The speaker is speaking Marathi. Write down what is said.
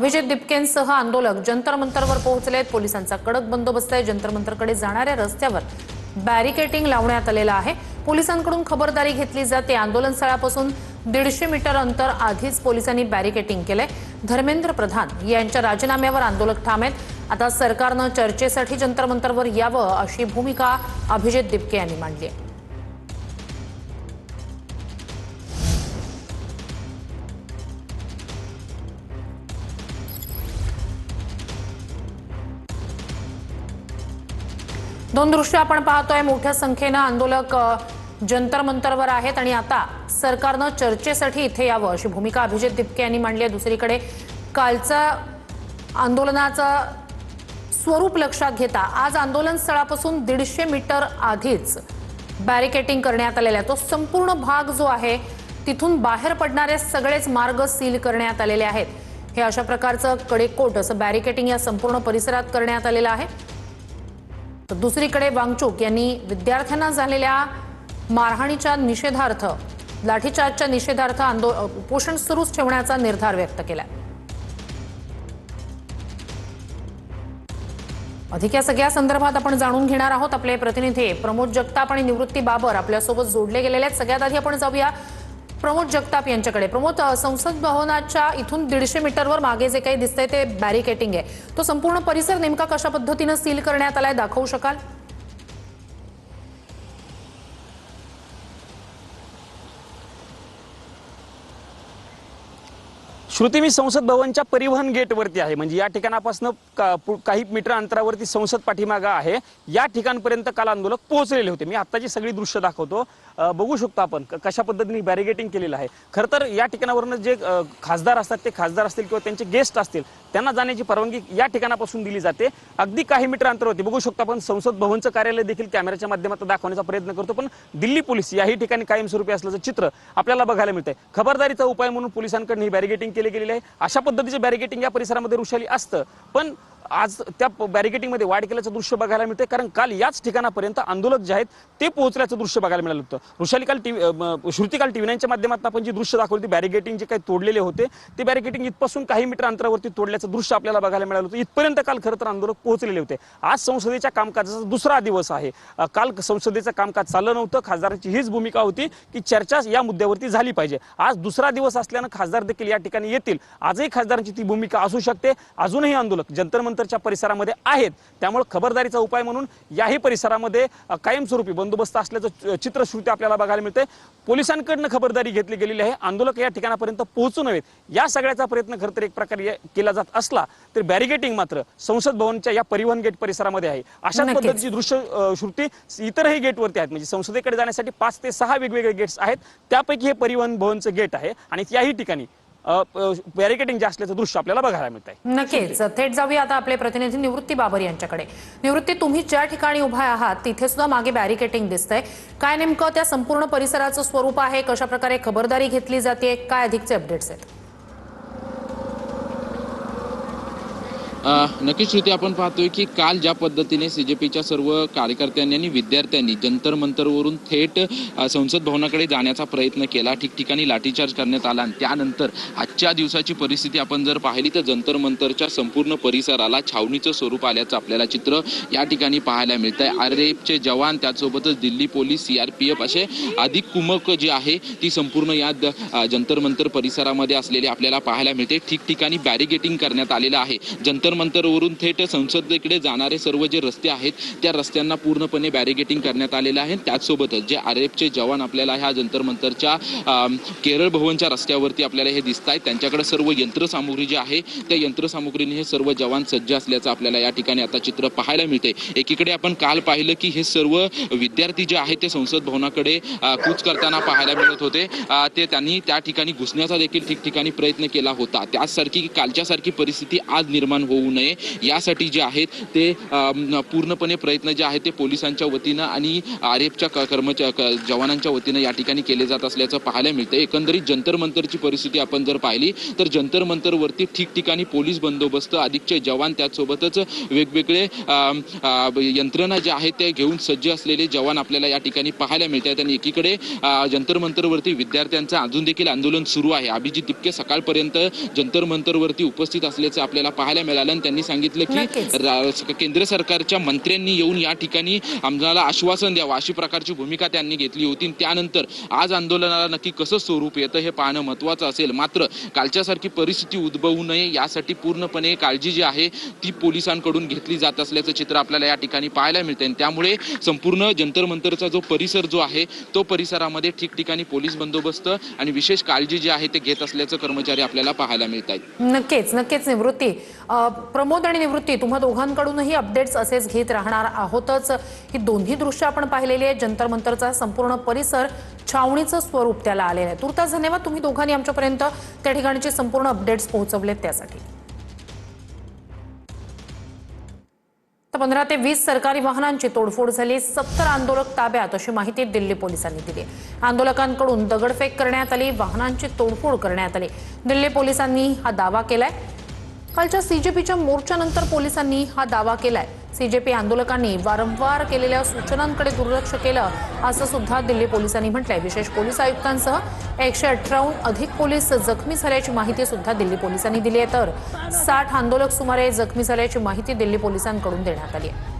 अभिजित दिपकेंसह आंदोलक जंतर मंतरवर पोहोचलेत। पोलिसांचा कडक बंदोबस्त आहे। जंतर मंतरकडे जाणाऱ्या रस्त्यावर बॅरिकेटिंग लावण्यात आलेलं आहे। पोलिसांकडून खबरदारी घेतली जाते। आंदोलन स्थळापासून 150 मीटर अंतर आधीच पोलिसांनी बॅरिकेटिंग केलंय। धर्मेंद्र प्रधान यांच्या राजीनाम्यावर आंदोलक ठाम आहेत। आता सरकारनं चर्चेसाठी जंतर मंतरवर यावं अशी भूमिका अभिजित दिपके यांनी मांडली आहे। दोन दृश्य आपण पाहतोय। मोठ्या संख्येने आंदोलक जंतर मंतरवर आहेत आणि आता सरकारनं चर्चेसाठी इथे यावं अशी भूमिका अभिजित दिपके यांनी मांडली आहे। दुसरीकडे कालचा आंदोलनाचं स्वरूप लक्षात घेता आज आंदोलन स्थळापासून 150 मीटर आधीच बॅरिकेटिंग करण्यात आलेलं आहे। तो संपूर्ण भाग जो आहे तिथून बाहेर पडणारे सगळेच मार्ग सील करण्यात आलेले आहेत। हे अशा प्रकारचं कडेकोट असं बॅरिकेटिंग या संपूर्ण परिसरात करण्यात आलेलं आहे। तर दुसरीकडे वांगचूक यांनी विद्यार्थ्यांना झालेल्या मारहाणीच्या निषेधार्थ लाठीचार्जच्या निषेधार्थ उपोषण सुरूच ठेवण्याचा निर्धार व्यक्त केला। अधिक या सगळ्या संदर्भात आपण जाणून घेणार आहोत। आपले प्रतिनिधी प्रमोद जगताप आणि निवृत्ती बाबर आपल्यासोबत जोडले गेलेले आहेत। सगळ्यात आधी आपण जाऊया प्रमोद जगताप यांच्याकडे। प्रमोद, संसद भवनाच्या इथून 150 मीटरवर मागे जे काही दिसतंय ते बॅरिकेटिंग आहे, तो संपूर्ण परिसर नेमका कशा पद्धतीने सील करण्यात आलाय दाखवू शकाल? श्रुती, मी संसद भवनच्या परिवहन गेटवरती आहे। म्हणजे या ठिकाणापासून काही मीटर अंतरावरती संसद पाठीमागा आहे। या ठिकाणपर्यंत काल आंदोलक पोहोचलेले होते। मी आत्ताची सगळी दृश्य दाखवतो, बघू शकतो आपण कशा पद्धतीने बॅरिकेटिंग केलेलं आहे। खरं तर या ठिकाणावरून जे खासदार असतात, ते खासदार असतील किंवा त्यांचे गेस्ट असतील, त्यांना जाण्याची परवानगी या ठिकाणापासून दिली जाते। अगदी काही मीटर अंतरावरती बघू शकतो आपण संसद भवनचं कार्यालय देखील कॅमेऱ्याच्या माध्यमातून दाखवण्याचा प्रयत्न करतो, पण दिल्ली पोलीस याही ठिकाणी कायमस्वरूपी असल्याचं चित्र आपल्याला बघायला मिळतंय। खबरदारीचा उपाय म्हणून पोलिसांकडून ही बॅरिकेटिंग केली गेलेली आहे। अशा पद्धतीचे बॅरिकेटिंग या परिसरामध्ये रुशाली असतं, पण आज त्या बॅरिकेटिंग मध्ये वाढ केल्याचं दृश्य बघायला मिळते, कारण काल याच ठिकाणापर्यंत आंदोलक जे आहेत ते पोहोचल्याचं दृश्य बघायला मिळालं होतं। रुशाली काल श्रुती काल TV9 च्या माध्यमातून आपण जी दृश्य दाखवली, बॅरिकेटिंग जे काही तोडलेले होते ते बॅरिकेटिंग इथपासून काही मीटर अंतरावरती तोडल्याचं दृश्य आपल्याला बघायला मिळालं होतं। इथपर्यंत काल खरं तर आंदोलक पोहोचलेले होते। आज संसदेच्या कामकाजाचा दुसरा दिवस आहे। काल संसदेचं कामकाज चाललं नव्हतं। खासदारांची हीच भूमिका होती की चर्चा या मुद्द्यावरती झाली पाहिजे। आज दुसरा दिवस असल्यानं खासदार देखील या ठिकाणी येतील। आजही खासदारांची ती भूमिका असू शकते। अजूनही आंदोलक जंतर मंतरच्या परिसरामध्ये आहेत, त्यामुळे खबरदारीचा उपाय म्हणून याही परिसरामध्ये कायमस्वरूपी बंदोबस्त असल्याचं चित्र श्रुती आपल्याला बघायला मिळते। पोलिसांकडून खबरदारी घेतली गेलेली आहे। आंदोलक या ठिकाणापर्यंत पोहोचू नयेत या सगळ्याचा प्रयत्न खरं तर एक प्रकारे केला जात असला तर बॅरिकेटिंग मात्र संसद भवनच्या या परिवहन गेट परिसरामध्ये आहे। अशाच पद्धतीची दृश्य श्रुती इतरही गेटवरती आहेत। म्हणजे संसदेकडे जाण्यासाठी 5 ते 6 वेगवेगळे गेट्स आहेत, त्यापैकी हे परिवहन भवनचं गेट आहे आणि याही ठिकाणी बॅरिकेटिंग जे असल्याचं दृश्य आपल्याला बघायला मिळत आहे। नक्कीच थेट जाऊया आता आपले प्रतिनिधी निवृत्ती बाबर यांच्याकडे। निवृत्ती, तुम्ही ज्या ठिकाणी उभा आहात तिथे सुद्धा मागे बॅरिकेटिंग दिसतंय, काय नेमकं त्या संपूर्ण परिसराचं स्वरूप आहे? कशा प्रकारे खबरदारी घेतली जाते? काय अधिकचे अपडेट्स आहेत? नक्कीच श्रुती, आपण पाहतोय की काल ज्या पद्धतीने CJPच्या सर्व कार्यकर्त्यांनी आणि विद्यार्थ्यांनी जंतर मंतरवरून थेट संसद भवनाकडे जाण्याचा प्रयत्न केला, ठिकठिकाणी लाठीचार्ज करण्यात आला आणि त्यानंतर आजच्या दिवसाची परिस्थिती आपण जर पाहिली तर जंतर मंतरच्या संपूर्ण परिसराला छावणीचं स्वरूप आल्याचं आपल्याला चित्र या ठिकाणी पाहायला मिळतंय। RAFचे जवान, त्याचसोबतच दिल्ली पोलीस, CRPF असे अधिक कुमक जी आहे ती संपूर्ण या जंतर मंतर परिसरामध्ये असलेले आपल्याला पाहायला मिळते। ठिकठिकाणी बॅरिकेटिंग करण्यात आलेलं आहे। जंतर मंतरवरून थेट संसदेकडे जाणारे सर्व जे रस्ते आहेत त्या रस्त्यांना पूर्णपणे बॅरिकेटिंग करण्यात आलेलं आहे। त्याचसोबतच जे RAFचे जवान आपल्याला ह्या जंतर मंतरच्या केरळ भवनच्या रस्त्यावरती आपल्याला हे दिसत आहेत, त्यांच्याकडे सर्व यंत्रसामुग्री जी आहे त्या यंत्रसामुग्रीने हे सर्व जवान सज्ज असल्याचं आपल्याला या ठिकाणी आता चित्र पाहायला मिळते। एकीकडे आपण काल पाहिलं की हे सर्व विद्यार्थी जे आहेत ते संसद भवनाकडे कूच करताना पाहायला मिळत होते। ते त्यांनी त्या ठिकाणी घुसण्याचा देखील ठिकठिकाणी प्रयत्न केला होता। त्याचसारखी कालच्यासारखी परिस्थिती आज निर्माण होऊ होऊ नये यासाठी जे आहेत ते पूर्णपणे प्रयत्न जे आहेत ते पोलिसांच्या वतीनं आणि आरएफच्या जवानांच्या वतीनं या ठिकाणी केले जात असल्याचं पाहायला मिळतं. एकंदरीत जंतर मंतरची परिस्थिती आपण जर पाहिली तर जंतर मंतरवरती ठिकठिकाणी पोलीस बंदोबस्त, अधिकचे जवान, त्याचसोबतच वेगवेगळे यंत्रणा जे आहेत ते घेऊन सज्ज असलेले जवान आपल्याला या ठिकाणी पाहायला मिळतात. आणि एकीकडे जंतर मंतरवरती विद्यार्थ्यांचं अजून देखील आंदोलन सुरू आहे. अभिजित तिपके सकाळपर्यंत जंतर मंतरवरती उपस्थित असल्याचं आपल्याला पाहायला मिळालं आणि त्यांनी सांगितलं की केंद्र सरकारच्या मंत्र्यांनी येऊन या ठिकाणी आम्हाला आश्वासन द्यावं अशी प्रकारची भूमिका त्यांनी घेतली होती. त्यानंतर आज आंदोलनाला नक्की कसं स्वरूप येतं हे पाहणं महत्त्वाचं असेल. मात्र कालच्यासारखी परिस्थिती उद्भवू नये यासाठी पूर्णपणे काळजी जी आहे ती पोलिसांकडून घेतली जात असल्याचं चित्र आपल्याला या ठिकाणी पाहायला मिळते. त्यामुळे संपूर्ण जंतर मंतरचा जो परिसर जो आहे तो परिसरामध्ये ठिकठिकाणी पोलीस बंदोबस्त आणि विशेष काळजी जी आहे ते घेत असल्याचं कर्मचारी आपल्याला पाहायला मिळत आहेत. नक्कीच निवृत्ती, प्रमोद आणि निवृत्ती, तुम्हा दोघांकडूनही अपडेट्स असेच घेत राहणार आहोतच. ही दोन्ही दृश्य आपण पाहिलेली आहे. जंतर मंतरचा संपूर्ण परिसर छावणीचं स्वरूप त्याला आलेलं आहे. तुर्तास धन्यवाद, तुम्ही दोघांनी आमच्यापर्यंत त्या ठिकाणचे संपूर्ण अपडेट्स पोहोचवलेत त्यासाठी. 15 ते 20 सरकारी वाहनांची तोडफोड झाली. 70 आंदोलक ताब्यात अशी माहिती दिल्ली पोलिसांनी दिली. आंदोलकांकडून दगडफेक करण्यात आली, वाहनांची तोडफोड करण्यात आली. दिल्ली पोलिसांनी हा दावा केलाय. कालच्या सीजेपीच्या मोर्चानंतर पोलिसांनी हा दावा केलाय. सीजेपी आंदोलकांनी वारंवार केलेल्या सूचनांकडे दुर्लक्ष केलं असं सुद्धा दिल्ली पोलिसांनी म्हटलंय. विशेष पोलीस आयुक्तांसह 118 अधिक पोलीस जखमी झाल्याची माहिती सुद्धा दिल्ली पोलिसांनी दिली आहे. तर 60 आंदोलक सुमारे जखमी झाल्याची माहिती दिल्ली पोलिसांकडून देण्यात आली आहे.